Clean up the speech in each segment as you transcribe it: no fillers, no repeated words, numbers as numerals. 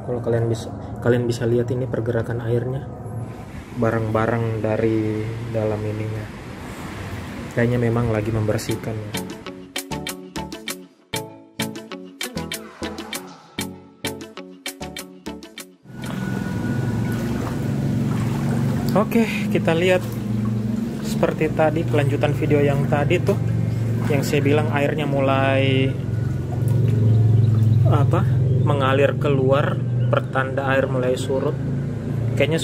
Kalau kalian bisa lihat ini pergerakan airnya, barang-barang dari dalam ininya. Kayaknya memang lagi membersihkan ya. Oke, kita lihat seperti tadi kelanjutan video yang tadi tuh, yang saya bilang airnya mulai mengalir keluar, pertanda air mulai surut. Kayaknya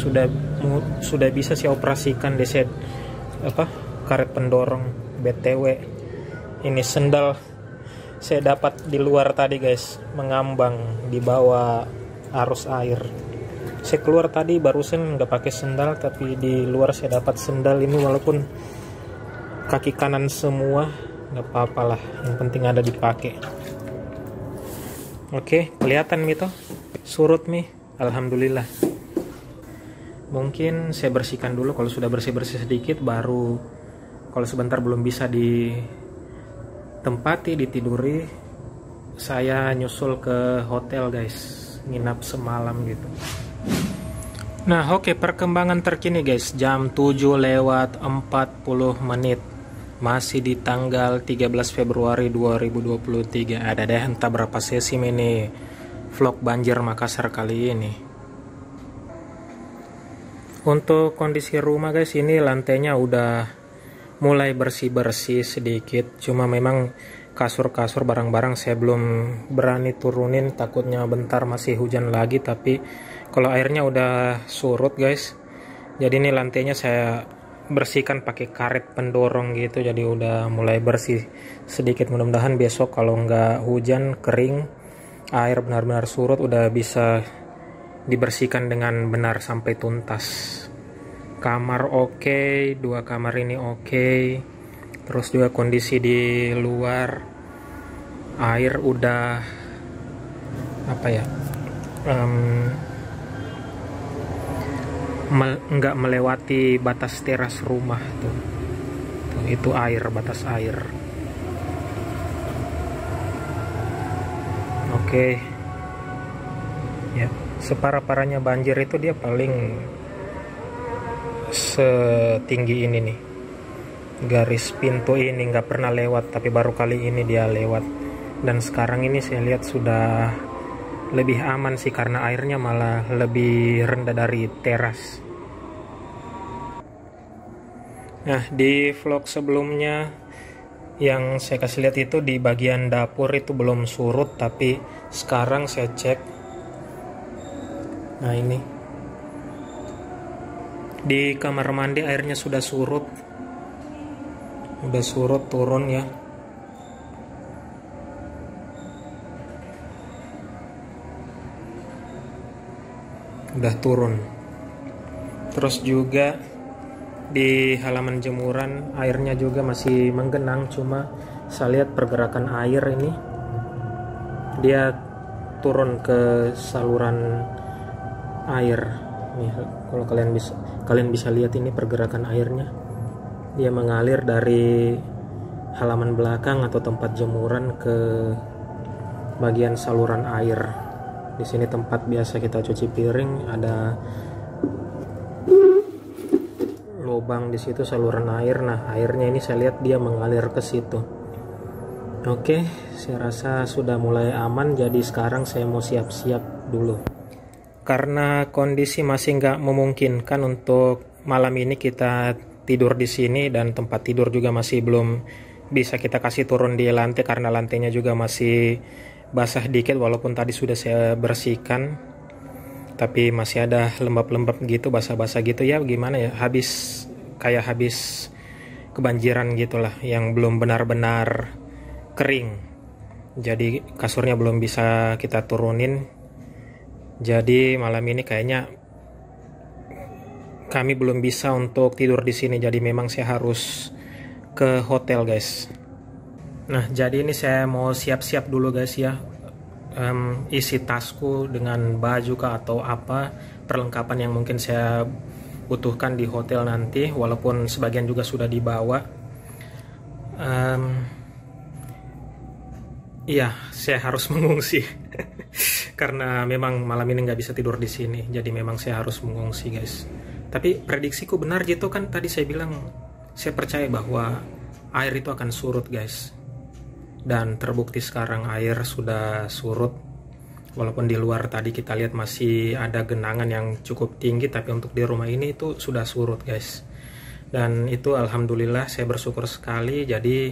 sudah bisa saya operasikan deset karet pendorong. BTW ini sendal saya dapat di luar tadi guys, mengambang di bawah arus air. Saya keluar tadi barusan nggak pakai sendal, tapi di luar saya dapat sendal ini, walaupun kaki kanan semua, nggak apa-apa lah, yang penting ada dipakai. Oke, kelihatan nih tuh surut nih, alhamdulillah. Mungkin saya bersihkan dulu, kalau sudah bersih-bersih sedikit baru, kalau sebentar belum bisa ditempati, ditiduri, saya nyusul ke hotel guys, nginap semalam gitu. Nah oke, perkembangan terkini guys, jam 7:40 masih di tanggal 13 Februari 2023. Ada deh entah berapa sesi ini vlog banjir Makassar kali ini. Untuk kondisi rumah guys, ini lantainya udah mulai bersih-bersih sedikit, cuma memang kasur-kasur barang-barang saya belum berani turunin, takutnya bentar masih hujan lagi. Tapi kalau airnya udah surut guys, jadi ini lantainya saya bersihkan pakai karet pendorong gitu, jadi udah mulai bersih sedikit. Mudah-mudahan besok kalau nggak hujan, kering, air benar-benar surut, udah bisa dibersihkan dengan benar sampai tuntas. Kamar oke, 2 kamar ini oke. Terus juga kondisi di luar, air udah nggak melewati batas teras rumah tuh. Itu air, batas air. Oke ya, separah-parahnya banjir itu dia paling setinggi ini nih, garis pintu ini nggak pernah lewat, tapi baru kali ini dia lewat. Dan sekarang ini saya lihat sudah lebih aman sih, karena airnya malah lebih rendah dari teras. Nah di vlog sebelumnya yang saya kasih lihat itu di bagian dapur itu belum surut, tapi sekarang saya cek, nah ini di kamar mandi airnya sudah surut, turun ya. Udah turun. Terus juga di halaman jemuran airnya juga masih menggenang, cuma saya lihat pergerakan air ini dia turun ke saluran air nih. Kalau kalian bisa lihat ini pergerakan airnya, dia mengalir dari halaman belakang atau tempat jemuran ke bagian saluran air. Di sini tempat biasa kita cuci piring, ada lubang di situ saluran air. Nah airnya ini saya lihat dia mengalir ke situ. Oke, saya rasa sudah mulai aman, jadi sekarang saya mau siap-siap dulu. Karena kondisi masih nggak memungkinkan untuk malam ini kita tidur di sini, dan tempat tidur juga masih belum bisa kita kasih turun di lantai karena lantainya juga masih basah dikit, walaupun tadi sudah saya bersihkan, tapi masih ada lembab-lembab gitu, basah-basah gitu ya. Gimana ya, habis kebanjiran gitulah, yang belum benar-benar kering. Jadi kasurnya belum bisa kita turunin. Jadi malam ini kayaknya kami belum bisa untuk tidur di sini. Jadi memang saya harus ke hotel guys. Nah jadi ini saya mau siap-siap dulu guys ya, isi tasku dengan baju kah atau apa perlengkapan yang mungkin saya butuhkan di hotel nanti, walaupun sebagian juga sudah dibawa. Iya, saya harus mengungsi karena memang malam ini nggak bisa tidur di sini, jadi memang saya harus mengungsi guys. Tapi prediksiku benar gitu kan, tadi saya bilang saya percaya bahwa air itu akan surut guys, dan terbukti sekarang air sudah surut. Walaupun di luar tadi kita lihat masih ada genangan yang cukup tinggi, tapi untuk di rumah ini itu sudah surut guys. Dan itu alhamdulillah, saya bersyukur sekali. Jadi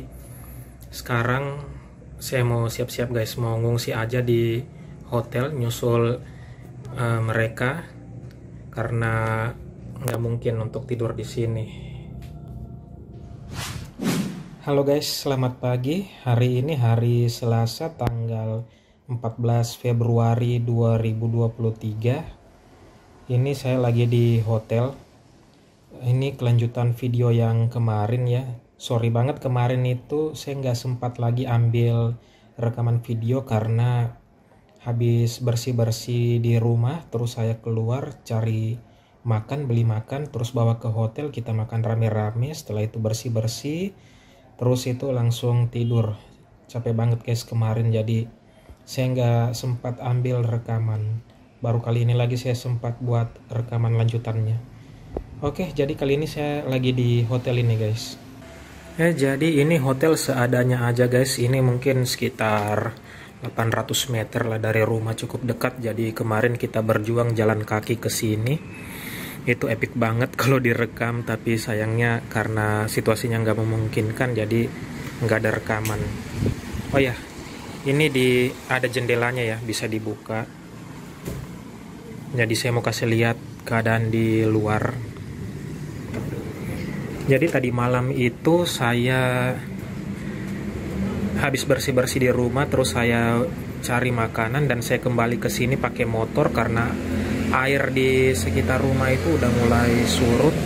sekarang saya mau siap-siap guys, mau ngungsi aja di hotel, nyusul mereka, karena nggak mungkin untuk tidur di sini. Halo guys, selamat pagi. Hari ini hari Selasa tanggal 14 Februari 2023. Ini saya lagi di hotel. Ini kelanjutan video yang kemarin ya. Sorry banget, kemarin itu saya nggak sempat lagi ambil rekaman video karena habis bersih-bersih di rumah, terus saya keluar cari makan, beli makan, terus bawa ke hotel, kita makan rame-rame. Setelah itu bersih-bersih, terus itu langsung tidur. Capek banget guys kemarin, jadi saya nggak sempat ambil rekaman. Baru kali ini lagi saya sempat buat rekaman lanjutannya. Oke, jadi kali ini saya lagi di hotel ini guys. Jadi ini hotel seadanya aja guys. Ini mungkin sekitar 800 meter lah dari rumah, cukup dekat. Jadi kemarin kita berjuang jalan kaki ke sini. Itu epic banget kalau direkam, tapi sayangnya karena situasinya nggak memungkinkan, jadi nggak ada rekaman. Oh ya, ini ada jendelanya ya, bisa dibuka. Jadi saya mau kasih lihat keadaan di luar. Jadi tadi malam itu saya habis bersih-bersih di rumah, terus saya cari makanan dan saya kembali ke sini pakai motor karena air di sekitar rumah itu udah mulai surut.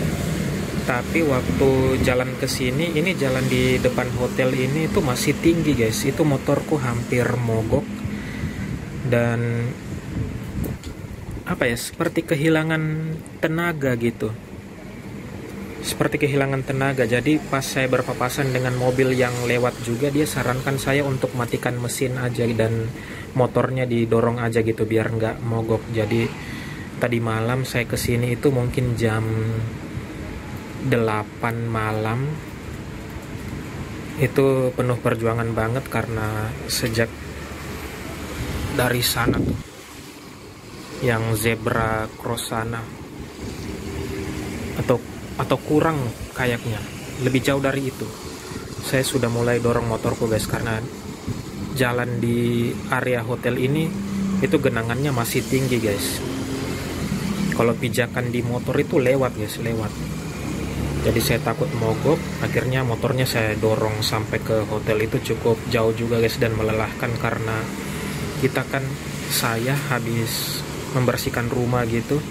Tapi waktu jalan ke sini, ini jalan di depan hotel ini itu masih tinggi guys. Itu motorku hampir mogok dan apa ya, seperti kehilangan tenaga gitu. Seperti kehilangan tenaga. Jadi pas saya berpapasan dengan mobil yang lewat juga, dia sarankan saya untuk matikan mesin aja dan motornya didorong aja gitu biar nggak mogok. Jadi tadi malam saya kesini itu mungkin jam 8 malam. Itu penuh perjuangan banget karena sejak dari sana tuh, yang zebra cross sana, atau kurang kayaknya, lebih jauh dari itu, saya sudah mulai dorong motorku guys, karena jalan di area hotel ini itu genangannya masih tinggi guys. Kalau pijakan di motor itu lewat guys, lewat. Jadi saya takut mogok, akhirnya motornya saya dorong sampai ke hotel. Itu cukup jauh juga guys dan melelahkan karena kita kan, saya habis membersihkan rumah gitu,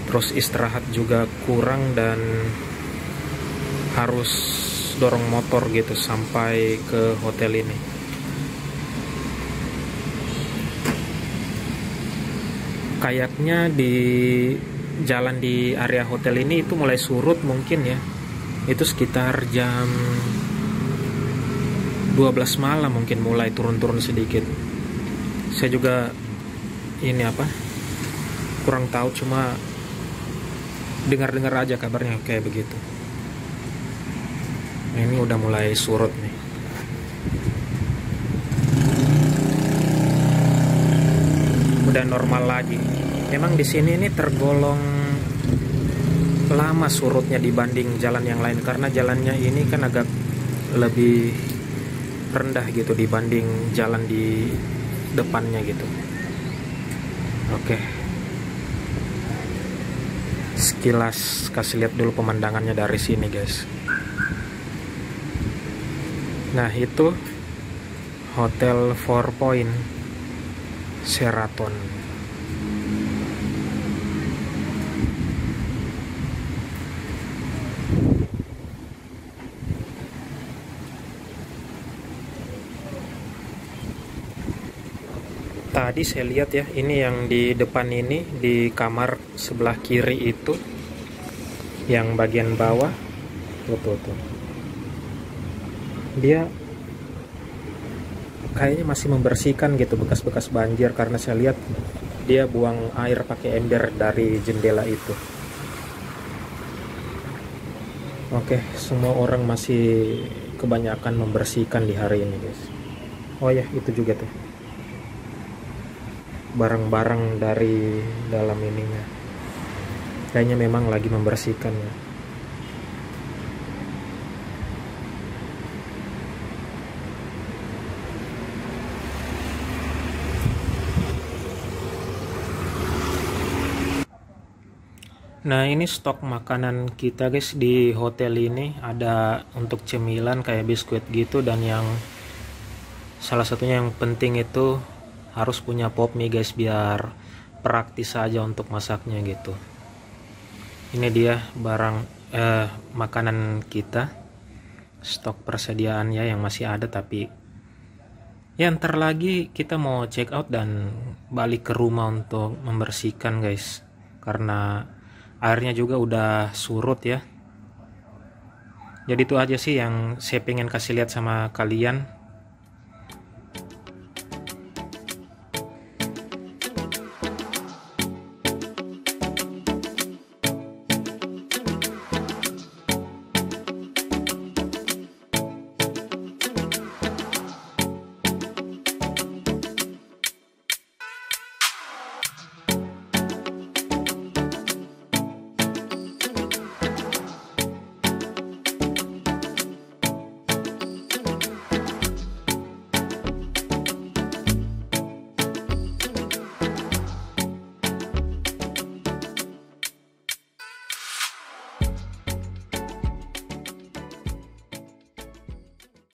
terus istirahat juga kurang dan harus dorong motor gitu sampai ke hotel ini. Kayaknya di jalan di area hotel ini itu mulai surut mungkin ya. Itu sekitar jam 12 malam mungkin mulai turun-turun sedikit. Saya juga ini kurang tahu, cuma dengar-dengar aja kabarnya kayak begitu. Nah, ini udah mulai surut nih. Udah normal lagi. Memang di sini ini tergolong lama surutnya dibanding jalan yang lain, karena jalannya ini kan agak lebih rendah gitu dibanding jalan di depannya gitu. Oke. Sekilas kasih lihat dulu pemandangannya dari sini guys. Nah itu Hotel 4 Point Sheraton. Tadi saya lihat ya, ini yang di depan ini, di kamar sebelah kiri itu, yang bagian bawah, tuh. Dia kayaknya masih membersihkan gitu bekas-bekas banjir, karena saya lihat dia buang air pakai ember dari jendela itu. Oke, semua orang masih kebanyakan membersihkan di hari ini, guys. Oh ya, itu juga tuh barang-barang dari dalam ininya. Kayaknya memang lagi membersihkan ya. Nah, ini stok makanan kita, guys, di hotel ini. Ada untuk cemilan kayak biskuit gitu, dan yang salah satunya yang penting itu harus punya pop mie, guys, biar praktis saja untuk masaknya gitu. Ini dia barang makanan kita, stok persediaannya yang masih ada, tapi ya ntar lagi kita mau check out dan balik ke rumah untuk membersihkan, guys, karena airnya juga udah surut ya. Jadi itu aja sih yang saya pengen kasih lihat sama kalian.